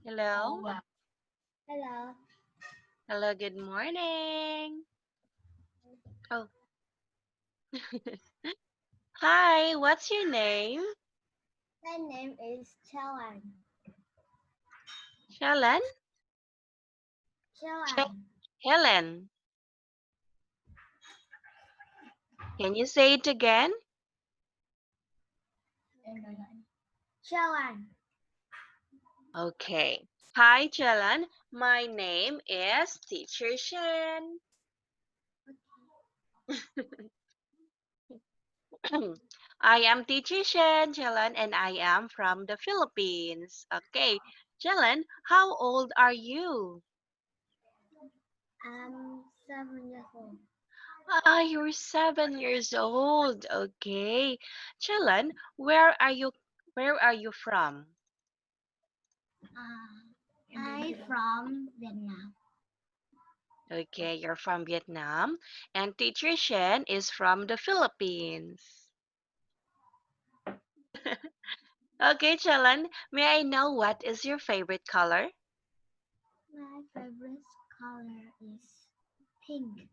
Hello. Hello. Hello, good morning. Oh, hi, what's your name? My name is Chau. Helen? Ch- Chau. Helen. Can you say it again? Chau. Okay. Hi, Helen. My name is Teacher Shen. I am Teacher Shen, Helen, and I am from the Philippines. Okay. Helen, how old are you? I'm 7 years old. Ah, you're 7 years old. Okay. Helen, where are you from? I'm from Vietnam. Okay, you're from Vietnam, and Teacher Shen is from the Philippines. Okay, Chelan, may I know what is your favorite color? My favorite color is pink.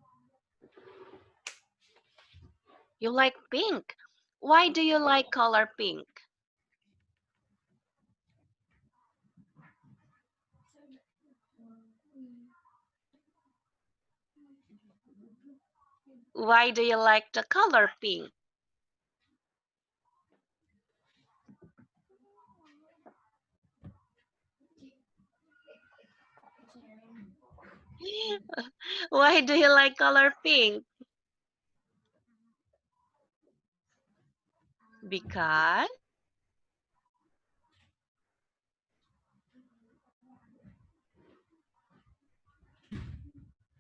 You like pink. Why do you like color pink? Why do you like the color pink? Why do you like color pink? Because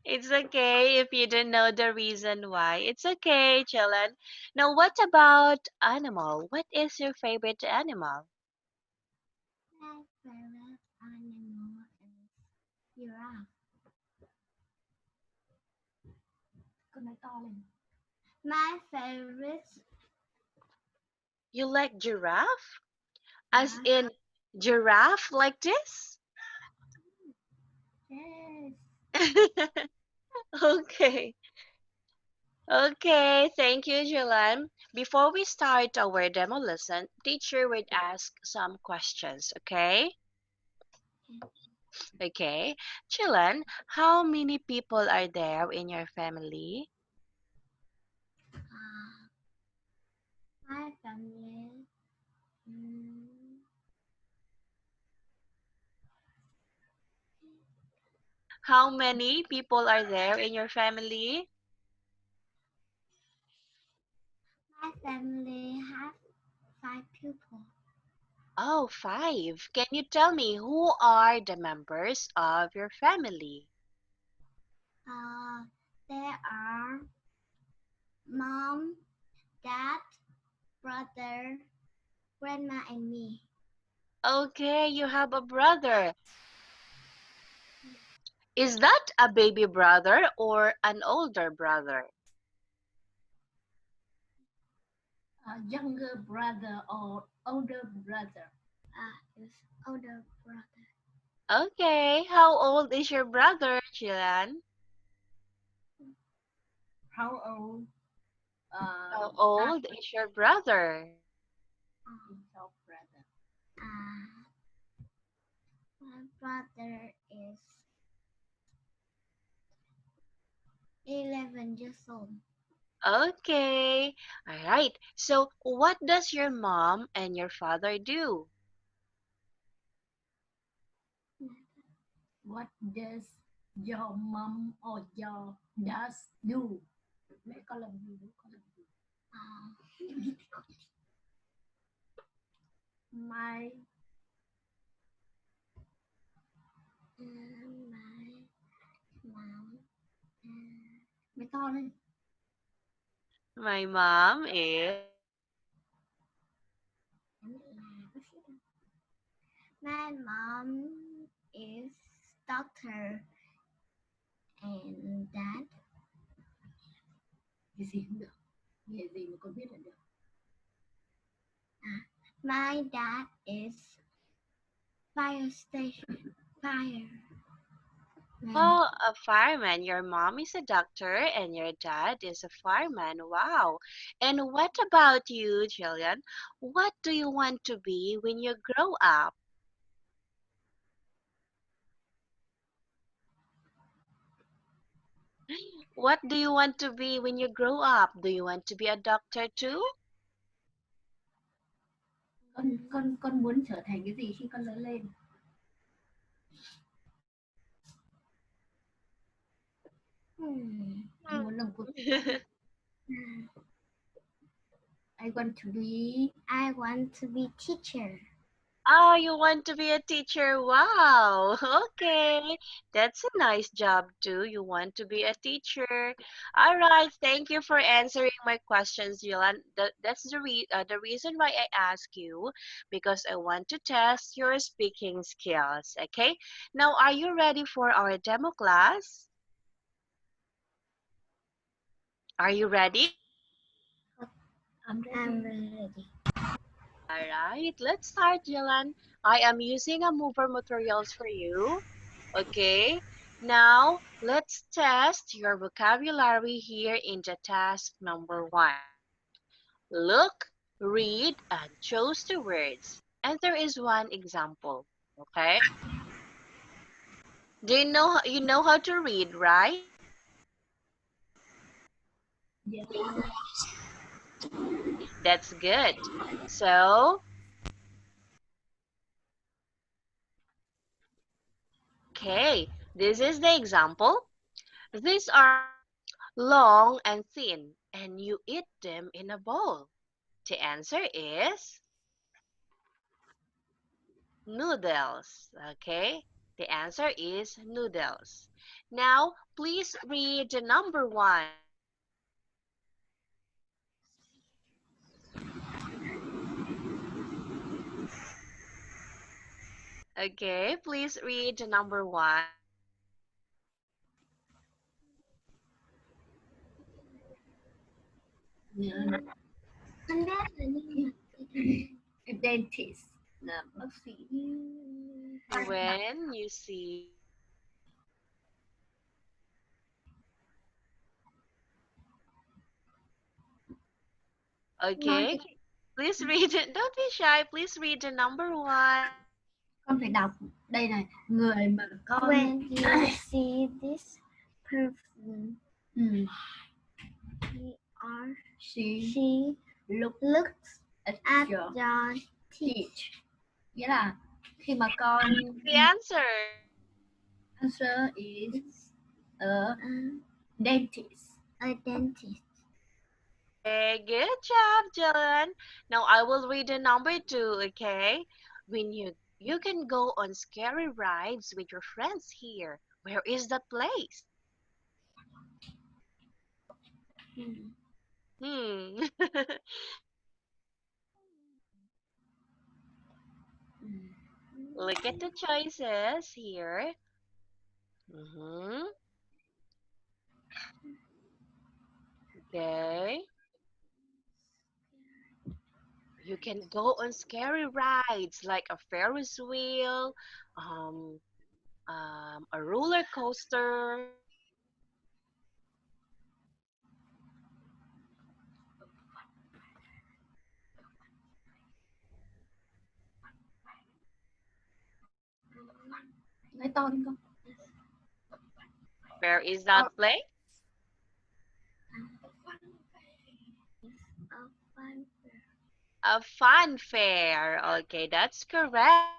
it's okay if you don't know the reason why. It's okay, Chelan. Now, what about animal? What is your favorite animal? My favorite animal is giraffe. My favorite You like giraffe? As uh, in giraffe like this? yes. Okay. Okay, thank you, Julan. Before we start our demo lesson, teacher would ask some questions, okay? Okay. Julan, how many people are there in your family? Uh, my family. mm, How many people are there in your family? my family has 5 people. Oh, five. Can you tell me who are the members of your family? Uh, there are mom, dad, brother, grandma, and me. Okay, you have a brother. Is that a baby brother or an older brother? A younger brother or older brother. His older brother. Okay, how old is your brother, Chilan? How old? How That old is your brother? is your brother. My brother is 11 years old. Okay, all right. So, what does your mom and your father do? What does your mom or your dad do? Mẹ con làm gì? Con làm gì? My my mom. Mẹ to lên. My mom is. My mom is doctor and dad. Cái gì cũng được. Nghề gì mà con biết là được. My dad is fire station fireman. Oh, a fireman. Your mom is a doctor and your dad is a fireman. Wow. And what about you, Jillian? What do you want to be when you grow up? What do you want to be when you grow up? Do you want to be a doctor too? Con muốn trở thành cái gì khi con lớn lên? Con muốn làm cuộc I want to be I want to be teacher. Oh, you want to be a teacher? Wow. Okay. That's a nice job too. You want to be a teacher. All right. Thank you for answering my questions, Jilan. That's the reason why I ask you because I want to test your speaking skills. Okay. Now, are you ready for our demo class? Are you ready? I'm I'm ready. ready. All right. Let's start, Jilan. I am using a mover materials for you. Okay, now let's test your vocabulary here in the task number one. Look, read, and choose the words. And there is one example. Okay, do you know how to read, right? Yeah. That's good. So, okay, this is the example. These are long and thin, and you eat them in a bowl. The answer is noodles. Okay, the answer is noodles. Now, please read the number one. Okay, please read the number one. Yeah. Con bé là nhưng A dentist là bác sĩ. When you see, Nói okay, cái please read it. Don't be shy. Please read the number one. con phải đọc đây này, người mà con when you see this person, ừ. he or She she looks at at your your teeth. Nghĩa là khi mà con The answer. answer is a uh, dentist. a dentist. Okay, good job, Dylan. Now I will read the number two, okay? When you can go on scary rides with your friends here. Where is that place? Hmm. Look at the choices here. Mm-hmm. Okay. You can go on scary rides like a Ferris wheel, um, a roller coaster. Nói to đi con. Where is that place? A fun A fun fair. Okay, that's correct.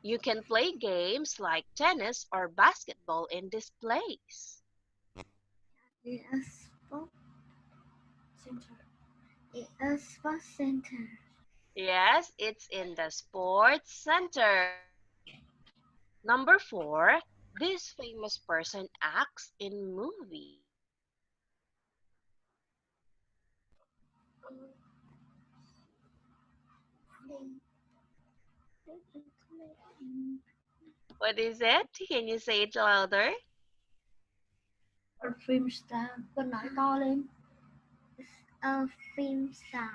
You can play games like tennis or basketball in this place. a sport, a sports center. Yes, it's in the sports center. Number four, this famous person acts in movie. What is it? Can you say it louder? Con phim star, con nói to lên. A film star.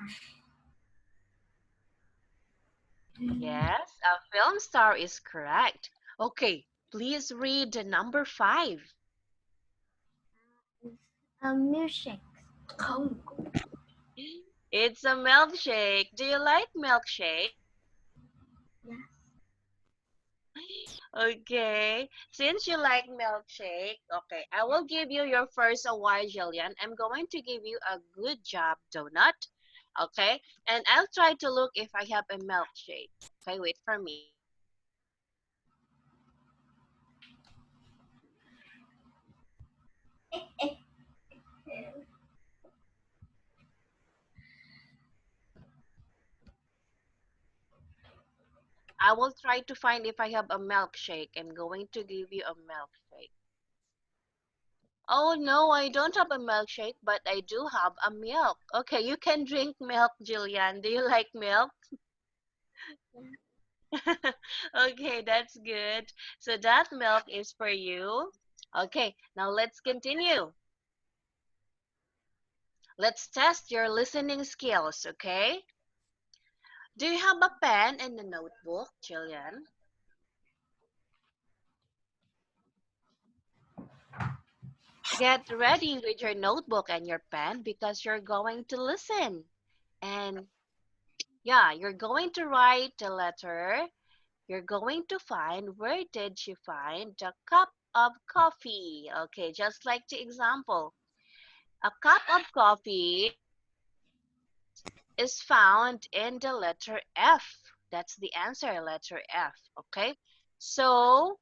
Yes, a film star is correct. Okay, please read the number 5. A milkshake. Không. It's a milkshake. Do you like milkshake? Yes. Okay, since you like milkshake, okay, I will give you your first award, Jillian. I'm going to give you a good job donut, okay? And I'll try to look if I have a milkshake. Okay, wait for me. I will try to find if I have a milkshake. I'm going to give you a milkshake. Oh no, I don't have a milkshake, but I do have a milk. Okay, you can drink milk, Jillian. Do you like milk? Okay, that's good. So that milk is for you. Okay, now let's continue. Let's test your listening skills, okay? Do you have a pen and a notebook, Jillian? Get ready with your notebook and your pen because you're going to listen. And yeah, you're going to write the letter. You're going to find where did she find the cup of coffee? Okay, just like the example. A cup of coffee is found in the letter F. That's the answer, letter F. Okay, so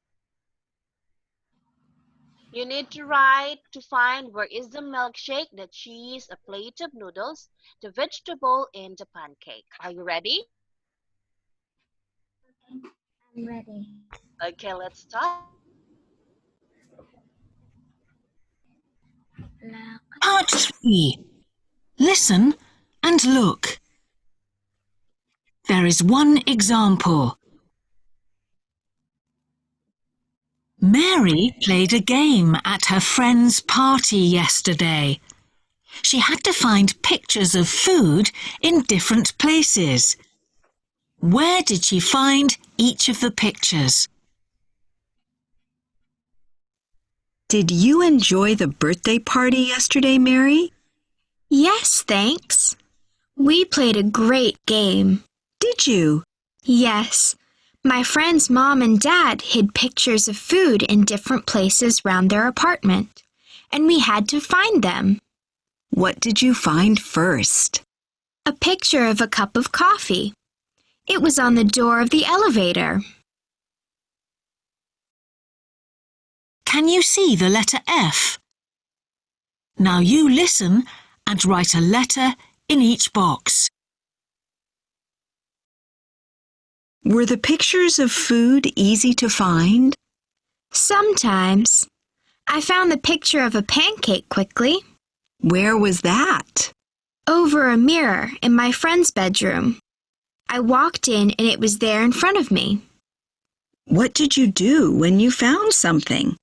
you need to write to find where is the milkshake, the cheese, a plate of noodles, the vegetable, and the pancake. Are you ready? I'm ready. Okay, let's start. La Part 3. Listen and look. There is one example. Mary played a game at her friend's party yesterday. She had to find pictures of food in different places. Where did she find each of the pictures? Did you enjoy the birthday party yesterday, Mary? Yes, thanks. We played a great game. Did you? Yes. My friend's mom and dad hid pictures of food in different places round their apartment, and we had to find them. What did you find first? A picture of a cup of coffee. It was on the door of the elevator. Can you see the letter F? Now you listen and write a letter in each box. Were the pictures of food easy to find? Sometimes. I found the picture of a pancake quickly. Where was that? Over a mirror in my friend's bedroom. I walked in and it was there in front of me. What did you do when you found something?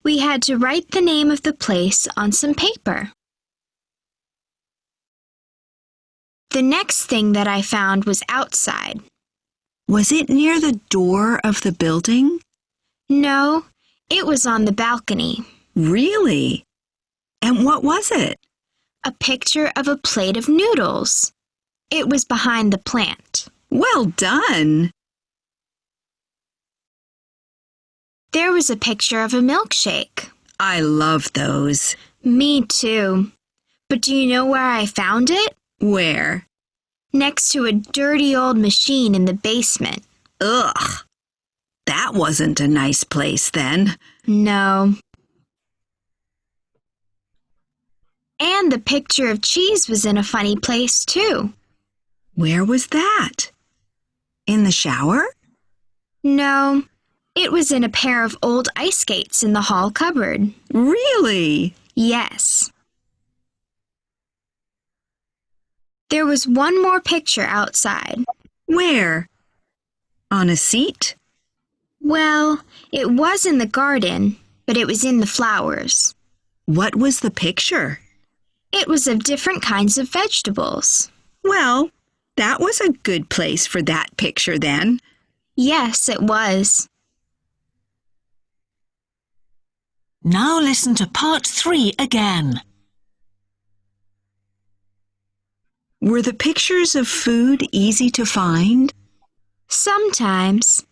We had to write the name of the place on some paper. The next thing that I found was outside. Was it near the door of the building? No, it was on the balcony. Really? And what was it? A picture of a plate of noodles. It was behind the plant. Well done! There was a picture of a milkshake. I love those. Me too. But do you know where I found it? Where? Next to a dirty old machine in the basement. Ugh! That wasn't a nice place then. No. And the picture of cheese was in a funny place too. Where was that? In the shower? No, it was in a pair of old ice skates in the hall cupboard. Really? Yes. There was one more picture outside. Where? On a seat? Well, it was in the garden, but it was in the flowers. What was the picture? It was of different kinds of vegetables. Well, that was a good place for that picture then. Yes, it was. Now listen to part 3 again. Were the pictures of food easy to find? Sometimes.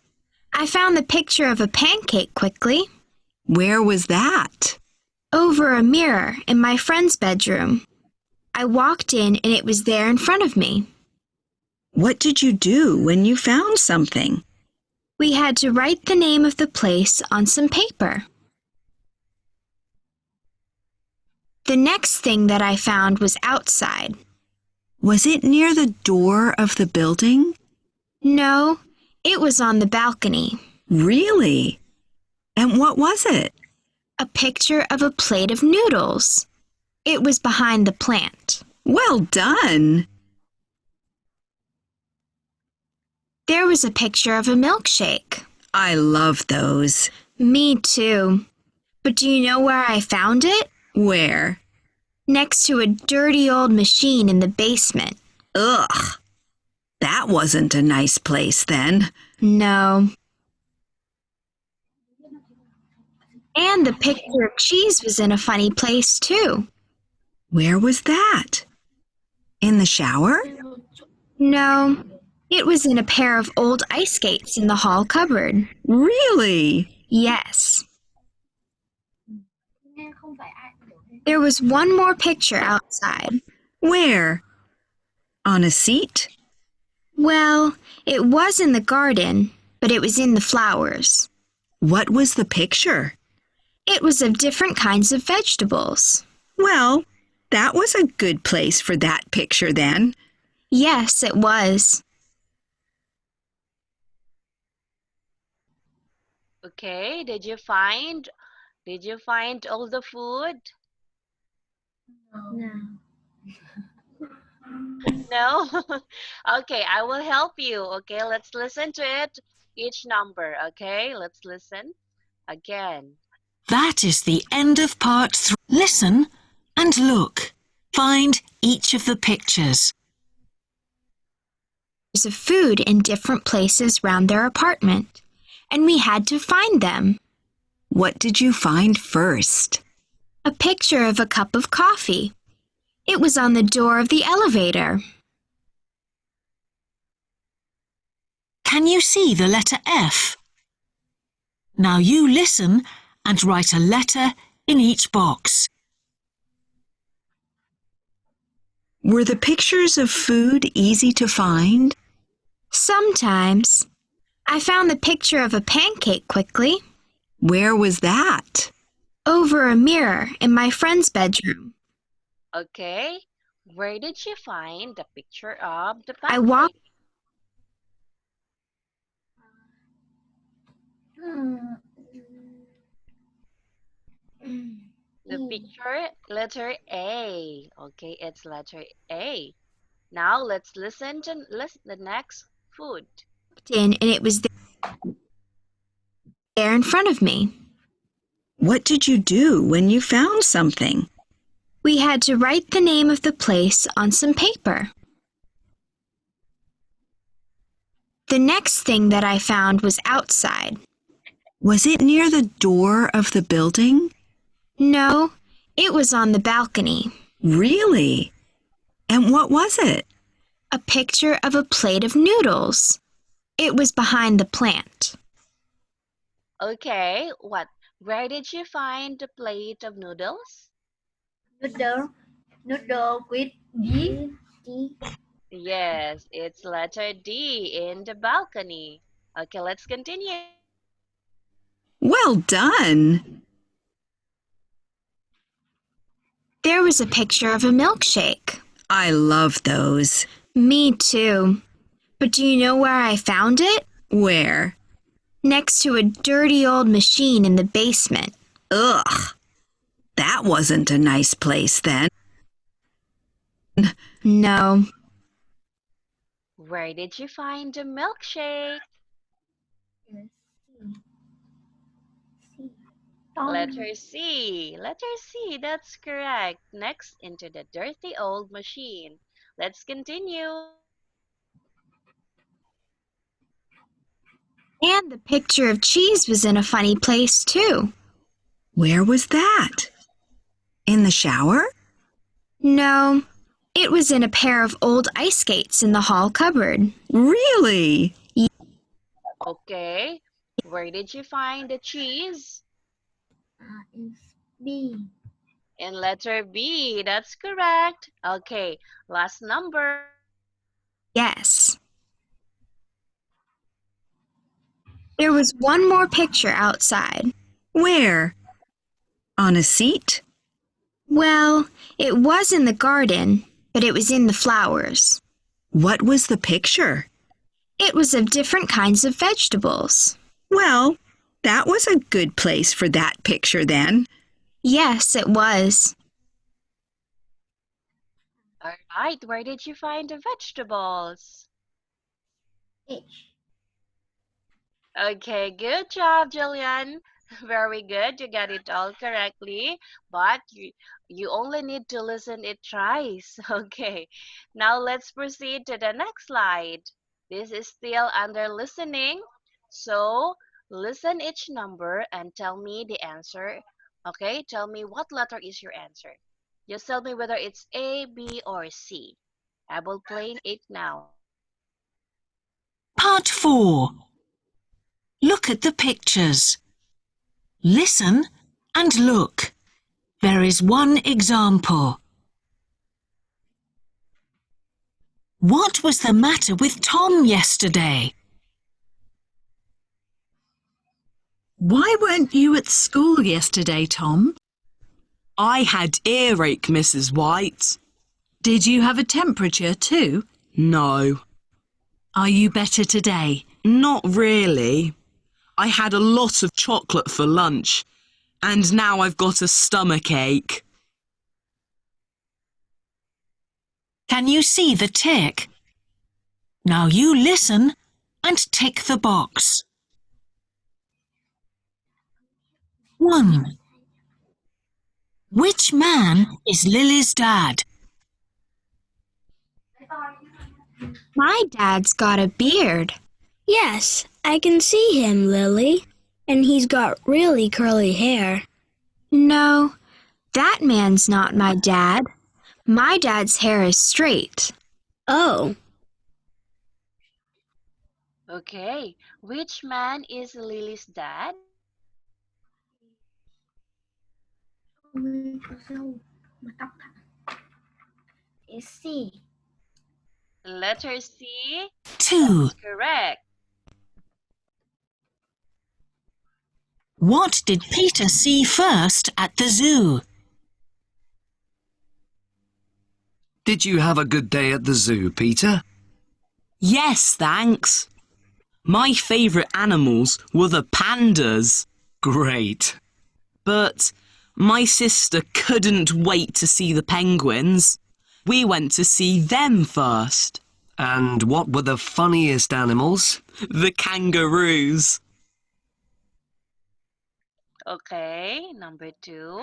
I found the picture of a pancake quickly. Where was that? Over a mirror in my friend's bedroom. I walked in and it was there in front of me. What did you do when you found something? We had to write the name of the place on some paper. The next thing that I found was outside. Was it near the door of the building? No, it was on the balcony. Really? And what was it? A picture of a plate of noodles. It was behind the plant. Well done! There was a picture of a milkshake. I love those. Me too. But do you know where I found it? Where? Next to a dirty old machine in the basement. Ugh! That wasn't a nice place then. No. And the picture of cheese was in a funny place too. Where was that? In the shower? No, it was in a pair of old ice skates in the hall cupboard. Really? Yes. Nghe không phải ai cũng được. There was one more picture outside. Where? On a seat? Well, it was in the garden, but it was in the flowers. What was the picture? It was of different kinds of vegetables. Well, that was a good place for that picture then. Yes, it was. Okay, did you find all the food? No. No? Okay, I will help you. Okay, let's listen to it. Each number, okay? Let's listen again. That is the end of part 3. Listen and look. Find each of the pictures. Of food in different places round their apartment, and we had to find them. What did you find first? A picture of a cup of coffee. It was on the door of the elevator. Can you see the letter F? Now you listen and write a letter in each box. Were the pictures of food easy to find? Sometimes. I found the picture of a pancake quickly. Where was that? Over a mirror in my friend's bedroom. Okay, where did you find the picture of the I pancake? walked The picture, letter A. Okay, it's letter A. Now let's listen to the next food. in and it was there in front of me. What did you do when you found something? We had to write the name of the place on some paper. The next thing that I found was outside. Was it near the door of the building? No, it was on the balcony. Really? And what was it? A picture of a plate of noodles. It was behind the plant. Okay, where did you find the plate of noodles? Noodle with D. Yes, it's letter D, in the balcony. Okay, let's continue. Well done! There was a picture of a milkshake. I love those. Me too. But do you know where I found it? Where? Next to a dirty old machine in the basement. Ugh! That wasn't a nice place then. No. Where did you find the milkshake? Letter C. Letter C. That's correct. Next, into the dirty old machine. Let's continue. And the picture of cheese was in a funny place, too. Where was that? In the shower? No, it was in a pair of old ice skates in the hall cupboard. Really? Okay. Where did you find the cheese? Is B. In letter B. That's correct. Okay. Last number. Yes. There was one more picture outside. Where? On a seat? Well, it was in the garden, but it was in the flowers. What was the picture? It was of different kinds of vegetables. Well, that was a good place for that picture then. Yes, it was. All right. Where did you find the vegetables? H. Okay, good job, Jillian. Very good. You got it all correctly. But you only need to listen it twice. Okay. Now let's proceed to the next slide. This is still under listening. So listen each number and tell me the answer. Okay, tell me what letter is your answer. Just tell me whether it's A, B, or C. I will play it now. Part 4. Look at the pictures. Listen and look. There is one example. What was the matter with Tom yesterday? Why weren't you at school yesterday, Tom? I had earache, Mrs. White. Did you have a temperature too? No. Are you better today? Not really. I had a lot of chocolate for lunch, and now I've got a stomach ache. Can you see the tick? Now you listen and tick the box. 1. Which man is Lily's dad? My dad's got a beard. Yes, I can see him, Lily. And he's got really curly hair. No, that man's not my dad. My dad's hair is straight. Oh, Okay, which man is Lily's dad? Người có râu mà tóc thẳng. Is C. Letter C. 2. Correct. What did Peter see first at the zoo? Did you have a good day at the zoo, Peter? Yes, thanks. My favourite animals were the pandas. Great. But my sister couldn't wait to see the penguins. We went to see them first. And what were the funniest animals? The kangaroos. Okay, number 2.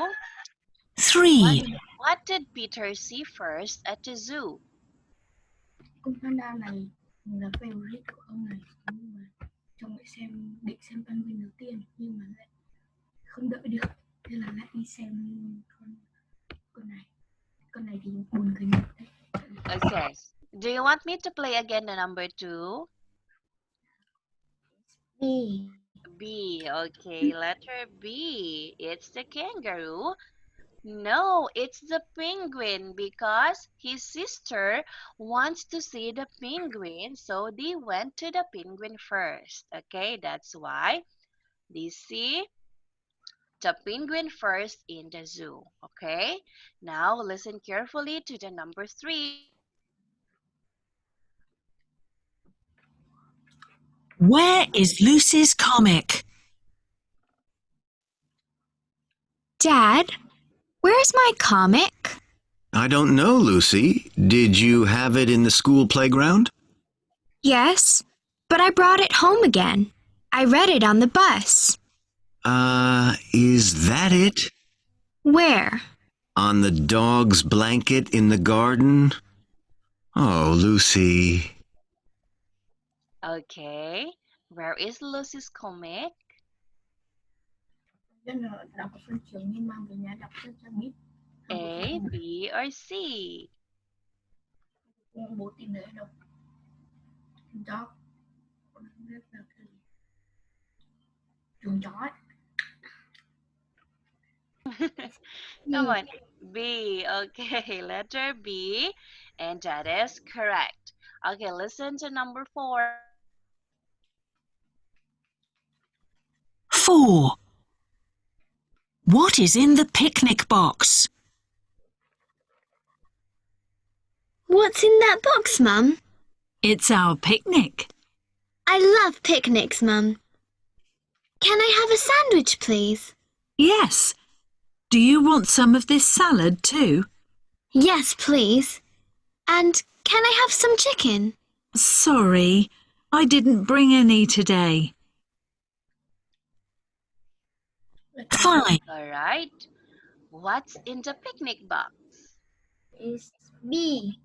3. What did Peter see first at the zoo? Con panda này là favorite của ông này, nhưng mà chồng lại định xem penguin đầu tiên nhưng mà lại không đợi được nên là lại đi xem con này. Con này thì buồn cười nhất đấy. Okay. Do you want me to play again the number 2? B. B. Okay, letter B. It's the kangaroo. No, it's the penguin because his sister wants to see the penguin, so they went to the penguin first. Okay, that's why they see the penguin first in the zoo. Okay, now listen carefully to the number 3. Where is Lucy's comic? Dad, where's my comic? I don't know, Lucy. Did you have it in the school playground? Yes, but I brought it home again. I read it on the bus. Is that it? Where? On the dog's blanket in the garden? Oh, Lucy. Okay. Where is Lucy's comic? Cho nên là đọc ở phân trường nhưng mang về nhà đọc cho biết. A, B, or C? Bố tìm thấy đâu. Dog. Chuồng chó ấy. Come on. B. Okay, letter B. And that is correct. Okay, listen to number 4. 4. What is in the picnic box? What's in that box, Mum? It's our picnic. I love picnics, Mum. Can I have a sandwich, please? Yes. Do you want some of this salad too? Yes, please. And can I have some chicken? Sorry, I didn't bring any today. 5. All right. What's in the picnic box? Is B.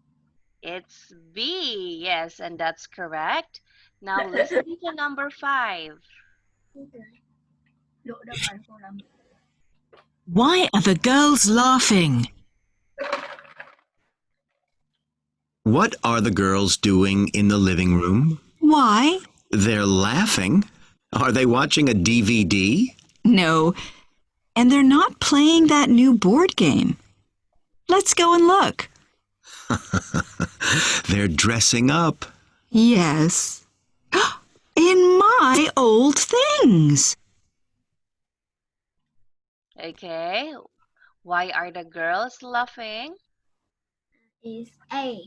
It's B. Yes, and that's correct. Now listen to number 5. Lựa đáp án câu làm. Why are the girls laughing? What are the girls doing in the living room? Why? They're laughing. Are they watching a DVD? No. And they're not playing that new board game. Let's go and look. They're dressing up. Yes. In my old things. Okay. Why are the girls laughing? Is A.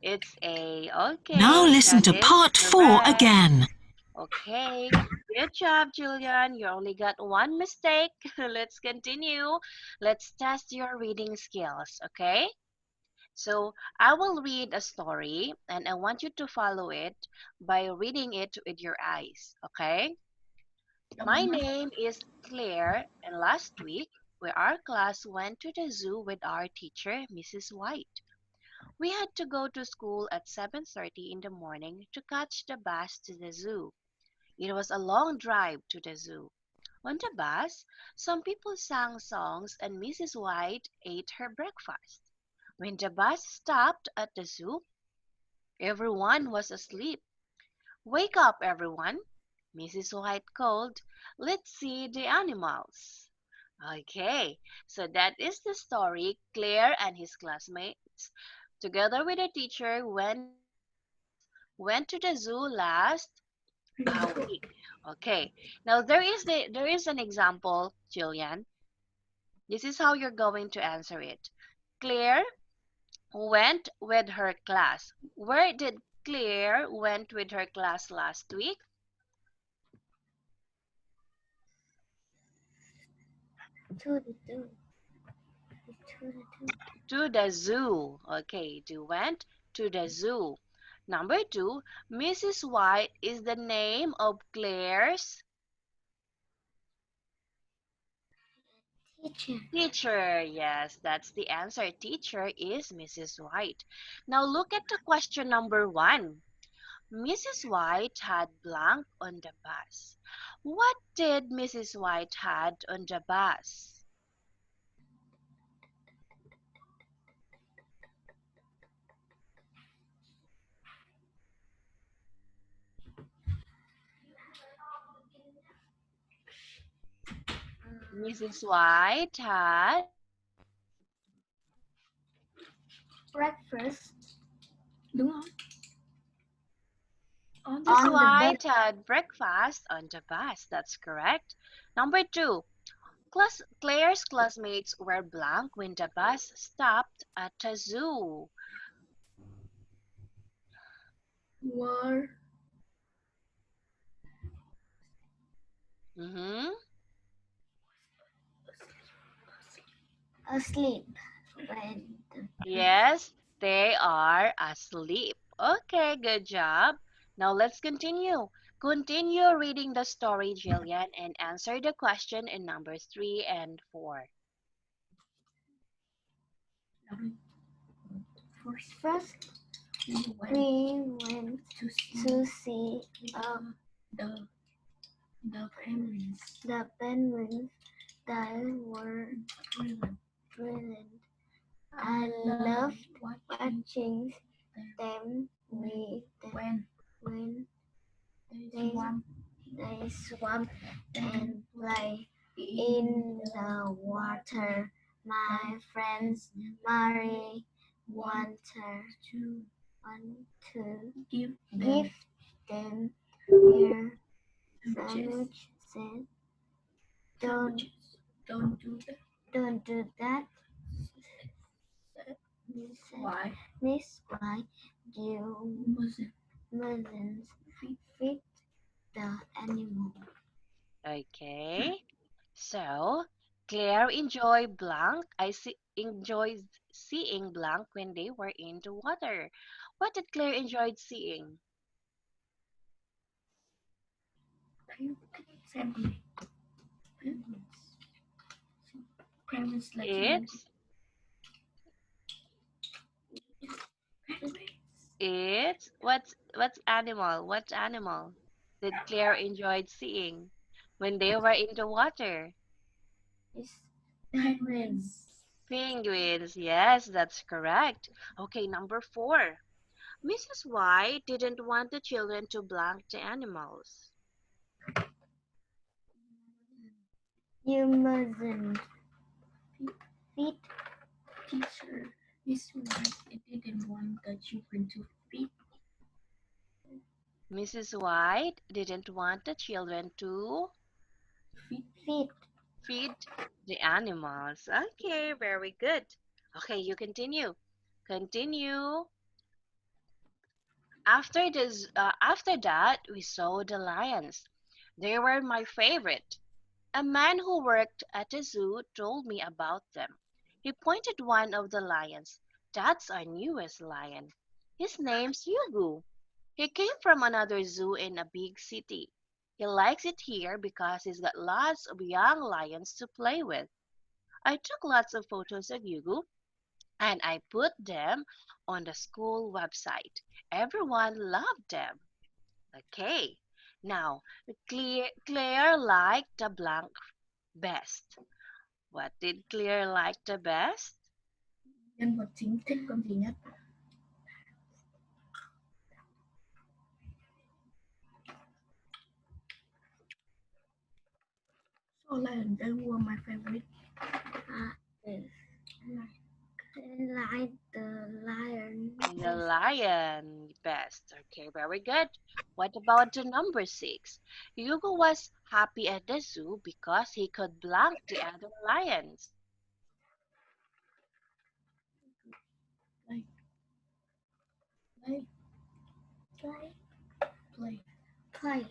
It's A. Okay. Now listen that to is part 4 correct. again. Okay. Good job, Julian. You only got one mistake. Let's continue. Let's test your reading skills, okay? So I will read a story and I want you to follow it by reading it with your eyes, okay? My name is Claire, and last week our class went to the zoo with our teacher, Mrs. White. We had to go to school at 7:30 in the morning to catch the bus to the zoo. It was a long drive to the zoo. On the bus, some people sang songs and Mrs. White ate her breakfast. When the bus stopped at the zoo, everyone was asleep. "Wake up, everyone," Mrs. White called. "Let's see the animals." Okay, so that is the story. Claire and his classmates, together with a teacher, went to the zoo last week. Okay, now there is an example, Jillian. This is how you're going to answer it. Claire went with her class. Where did Claire went with her class last week? To the zoo. To the zoo. To the zoo. Okay, they went to the zoo. Number 2, Mrs. White is the name of Claire's Teacher. teacher. Yes, that's the answer. Teacher is Mrs. White. Now look at the question number 1. Mrs. White had blank on the bus. What did Mrs. White had on the bus? Mrs. White had Breakfast. Đúng không? On Mrs. On the White had breakfast on the bus. That's correct. Number 2. Claire's classmates were blank when the bus stopped at the zoo. Were Mm-hmm. asleep. When Yes, they are asleep. Okay, good job. Now let's continue. Continue reading the story, Jillian, and answer the question in numbers 3 and 4. First, we went to to see see the penguins the penguins that were driven. brilliant. I loved watching them When when they swam they swam and play in the water. My friends Mary wanted to to give give them their sandwich. Said, don't don't do that. don't do that. Why? Miss, why you mustn't feed the animal. Okay. So, Claire enjoyed blank. Enjoyed seeing blank when they were in the water. What did Claire enjoy seeing? Penguins. Penguins like It's penguins. it's what's animal? What animal did Claire enjoyed seeing when they were in the water? It's Penguins. Penguins. Yes, that's correct. Okay, number 4. Mrs. White didn't want the children to blank the animals. you mustn't feed Teacher Miss White didn't want the children to feed Mrs. White didn't want the children to feed. feed the animals. Okay, very good. Okay, you continue. Continue. After that, we saw the lions. They were my favorite. A man who worked at the zoo told me about them. He pointed one of the lions. That's our newest lion. His name's Yugu. He came from another zoo in a big city. He likes it here because he's got lots of young lions to play with. I took lots of photos of Yugu and I put them on the school website. Everyone loved them. Okay. Now, Claire liked the blank best. What did Claire like the best? nhân vật chính thích con gì nhất? So lion, they were my favorite. Yes. Like the lion. The lion best. Okay, very good. What about the number 6? Hugo was happy at the zoo because he could blank the other lions. Play, play, play, Play.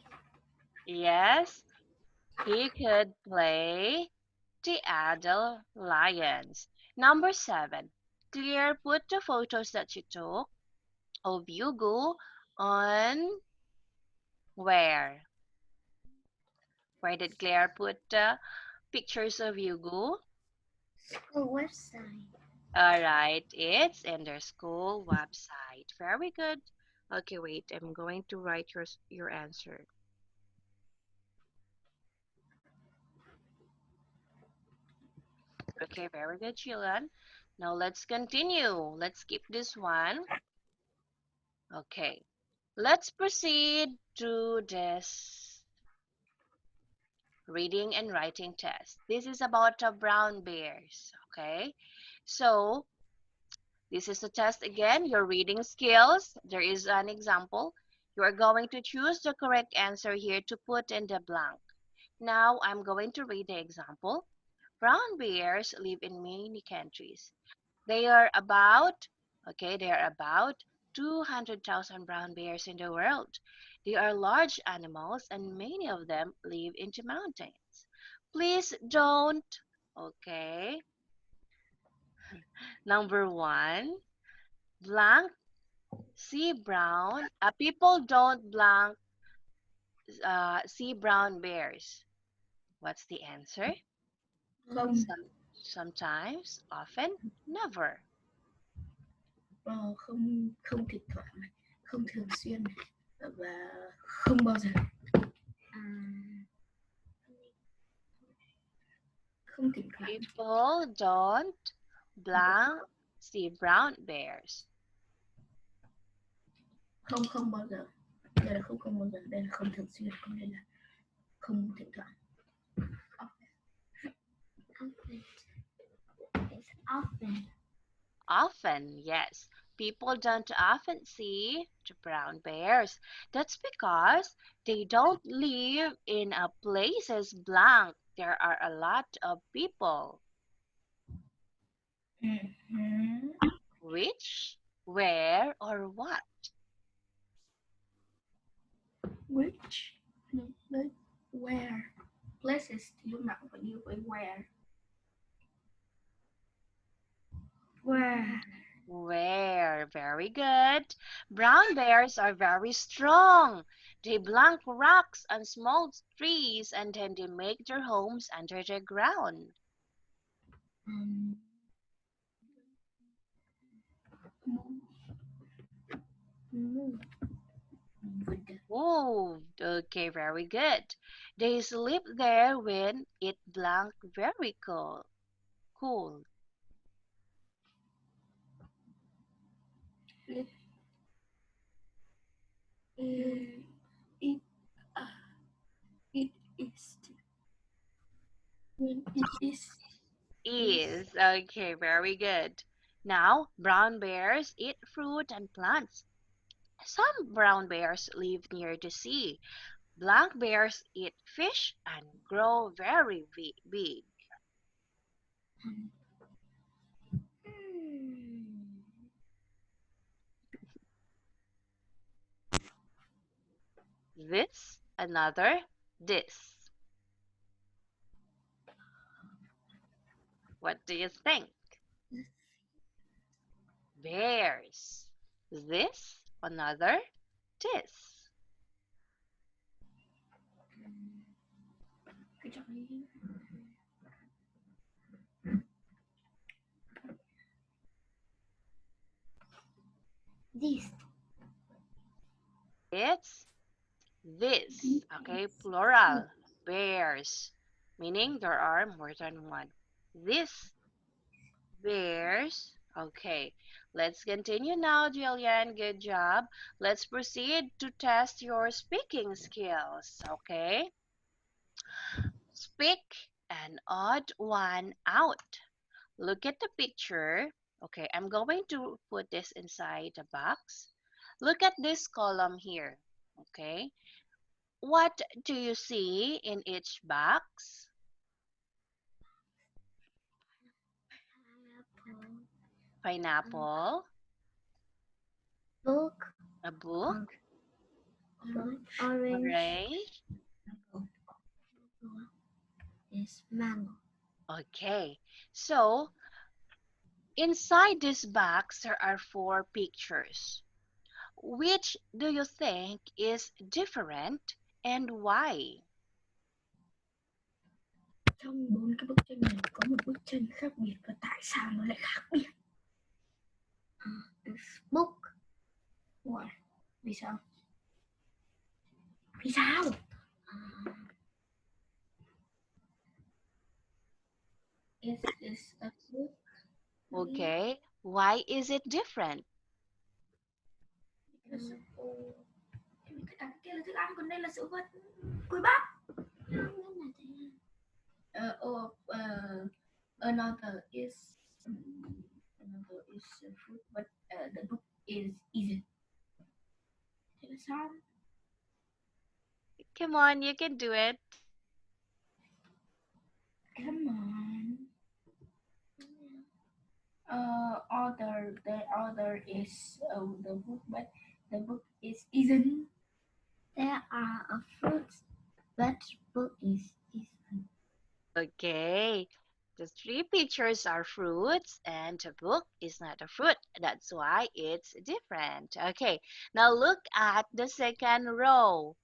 Yes, he could play the other lions. Number 7. Claire put the photos that she took of Hugo on where? Where did Claire put the pictures of Hugo? School website. Alright, it's in their school website. Very good. Okay, wait, I'm going to write your answer. Okay, very good, Shilan. Now let's continue. Let's skip this one. Okay, let's proceed to this reading and writing test. This is about the brown bears. Okay, so this is the test again, your reading skills. There is an example. You are going to choose the correct answer here to put in the blank. Now I'm going to read the example. Brown bears live in many countries. They are about, they are about 200,000 brown bears in the world. They are large animals and many of them live in the mountains. Please don't, okay. Number 1, blank see brown. People don't blank see brown bears? What's the answer? Không. Sometimes, often, never. Không, không thỉnh thoảng này, không thường xuyên này, và không bao giờ. Không thỉnh thoảng. People don't see brown bears. Không bao giờ. Đây là không bao giờ, đây là không thường xuyên, còn đây là không thỉnh thoảng. It's often. Often, yes. People don't often see the brown bears. That's because they don't live in a places blank. There are a lot of people. Which, where, or what? Which, where. Places thì lúc nào cũng phải đi với where. Where? Very good. Brown bears are very strong. They blank rocks and small trees and then they make their homes under the ground. Moved. Okay, very good. They sleep there when it blank very cold. Cool. It is when it Is. Okay, very good. Now, brown bears eat fruit and plants. Some brown bears live near the sea. Black bears eat fish and grow very big. This, another, this. What do you think? Bears. This, another, this. This. It's this. Okay, plural. Bears. Meaning there are more than one. This. Bears. Okay, let's continue now, Jillian. Good job. Let's proceed to test your speaking skills. Okay. Speak an odd one out. Look at the picture. Okay, I'm going to put this inside the box. Look at this column here. Okay. What do you see in each box? Pineapple. Book. A book. Orange. Orange. Is mango. Okay, so inside this box there are 4 pictures. Which do you think is different and why? Trong 4 cái bức tranh này có một bức tranh khác biệt, và tại sao nó lại khác biệt? Book. Why? Vì sao? Vì sao? It is a book. Okay, why is it different? Because cái kia là thức ăn, còn đây là sự vật. Cùi bắp. Another is fruit, but the book is easy. Thế là sao? Come on, you can do it. Come on. The other is the book, but the book is isn't. There are a fruit, but book is different. Okay, the 3 pictures are fruits and the book is not a fruit. That's why it's different. Okay, now look at the second row.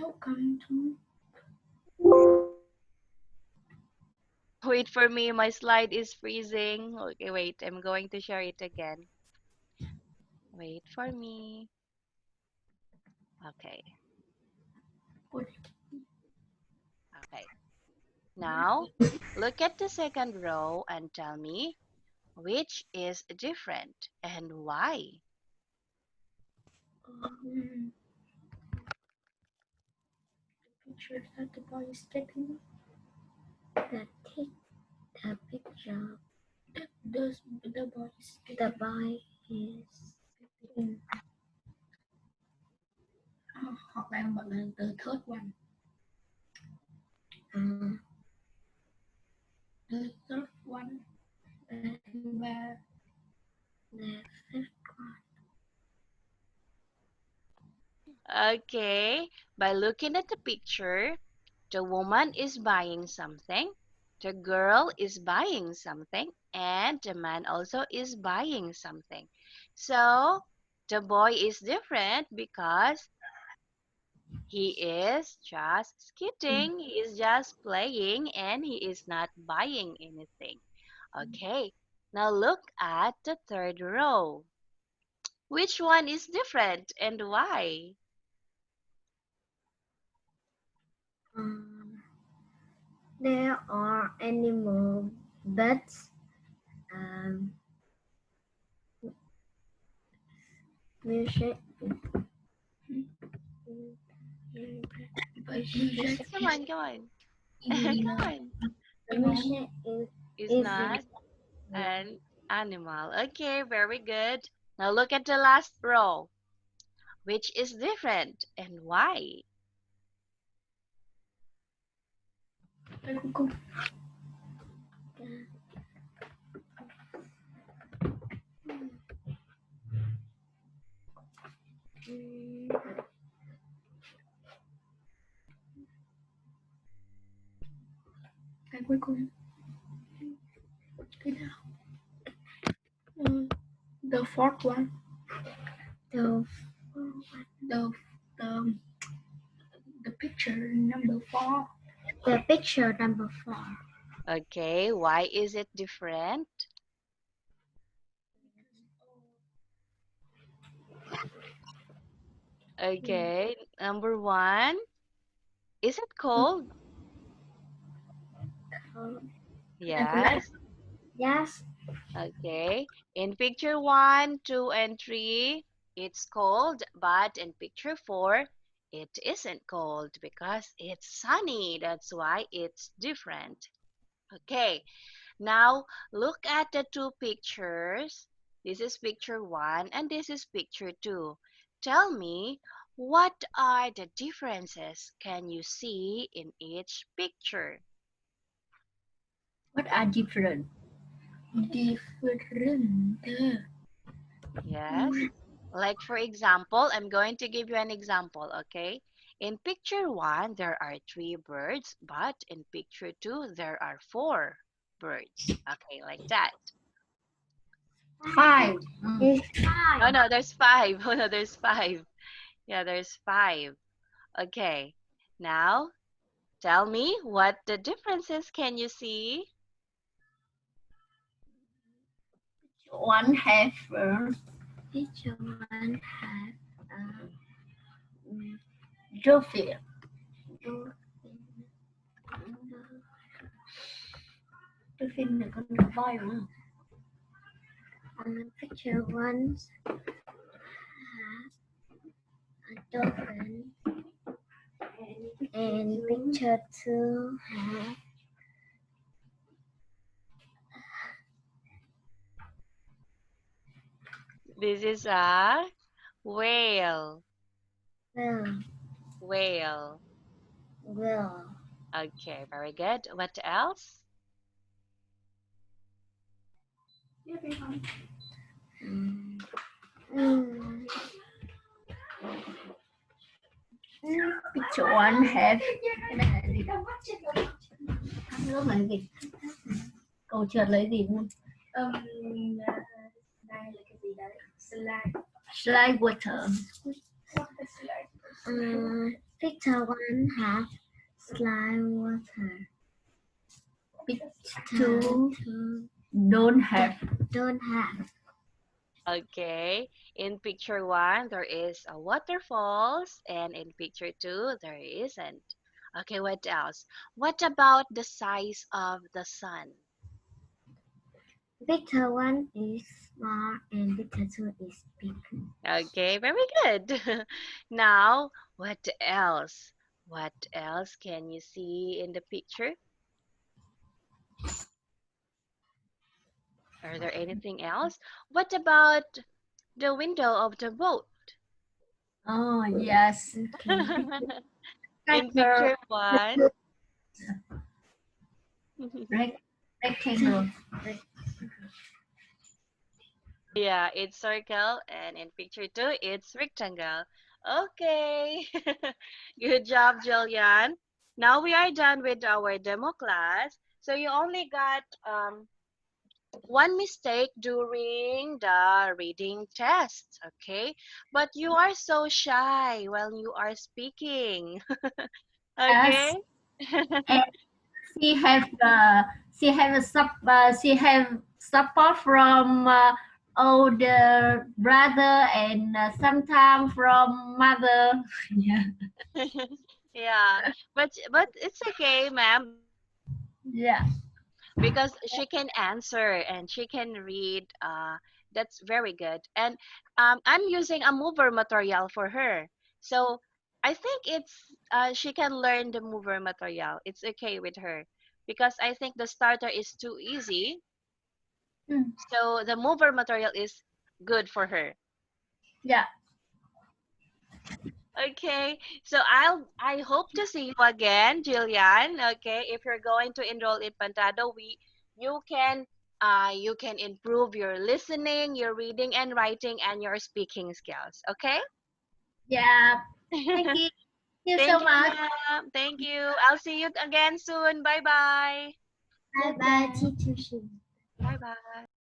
Welcome to. Wait for me, my slide is freezing. Okay, wait, I'm going to share it again. Wait for me. Okay, okay. Now, look at the second row and tell me which is different and why. Picture that the boy is taking. The picture. The boy is taking. The boy is in Hoặc là em gọi là the third one. The third one. Thứ ba. the fifth one. Okay, by looking at the picture, the woman is buying something, the girl is buying something, and the man also is buying something. So, the boy is different because he is just skipping, he is just playing, and he is not buying anything. Okay, now look at the third row. Which one is different and why? There are animal beds, music. Come on, come on. Come on. The music Is is not an animal. Okay, very good. Now look at the last row. Which is different and why? Cái cuối cùng. Cái cuối cùng. Cái nào? The fourth one. The picture number 4. The picture number 4. Okay, why is it different? Okay, number 1. Is it cold? Yes. Yes. Okay. In picture 1, 2, and 3, it's cold, but in picture 4, it isn't cold because it's sunny. That's why it's different. Okay. Now, look at the two pictures. This is picture 1 and this is picture 2. Tell me, what are the differences can you see in each picture? What are different? Different. Yes. Like for example, I'm going to give you an example, okay? In picture 1, there are 3 birds, but in picture 2, there are 4 birds. Okay, like that. 5. Oh no, there's 5. Oh no, there's 5. Yeah, there's 5. Okay. Now, tell me what the differences can you see? One have Each one have trophy. Trophy là con voi đúng không? Picture 1 has a dolphin, and picture 2 has This is a whale. Whale. Whale. Okay, very good. What else? Picture 1 have cái này là gì? Thắng nước là gì? Cầu trượt lấy gì luôn? Đây là cái gì đấy? Slide water. Picture 1 have slide water. Picture Picture 2 2 don't have. don't have. Okay. In picture 1, there is a waterfalls, and in picture 2, there isn't. Okay, what else? What about the size of the sun? Picture 1 is small and picture 2 is big. Okay, very good. Now, what else? What else can you see in the picture? Are there anything else? What about the window of the boat? Oh, yes. In Rectangle. picture 1. Rectangle. Yeah, it's circle, and in picture 2, it's rectangle. Okay. Good job, Jillian. Now we are done with our demo class. So you only got one mistake during the reading test, okay? But you are so shy while you are speaking. Yes. Okay? And she have support from older brother and sometimes from mother. Yeah. Yeah, but it's okay, ma'am, Yeah. because she can answer and she can read. That's very good. And I'm using a mover material for her, so I think it's she can learn the mover material. It's okay with her because I think the starter is too easy, Mm. so the mover material is good for her. Yeah. Okay, so I hope to see you again, Jillian. Okay, if you're going to enroll in Pantado, you can improve your listening, your reading and writing, and your speaking skills. Okay. Yeah. Thank you. Thank you so Thank you, much. ma'am. Thank you. I'll see you again soon. Bye bye. Bye bye, teacher. Bye bye.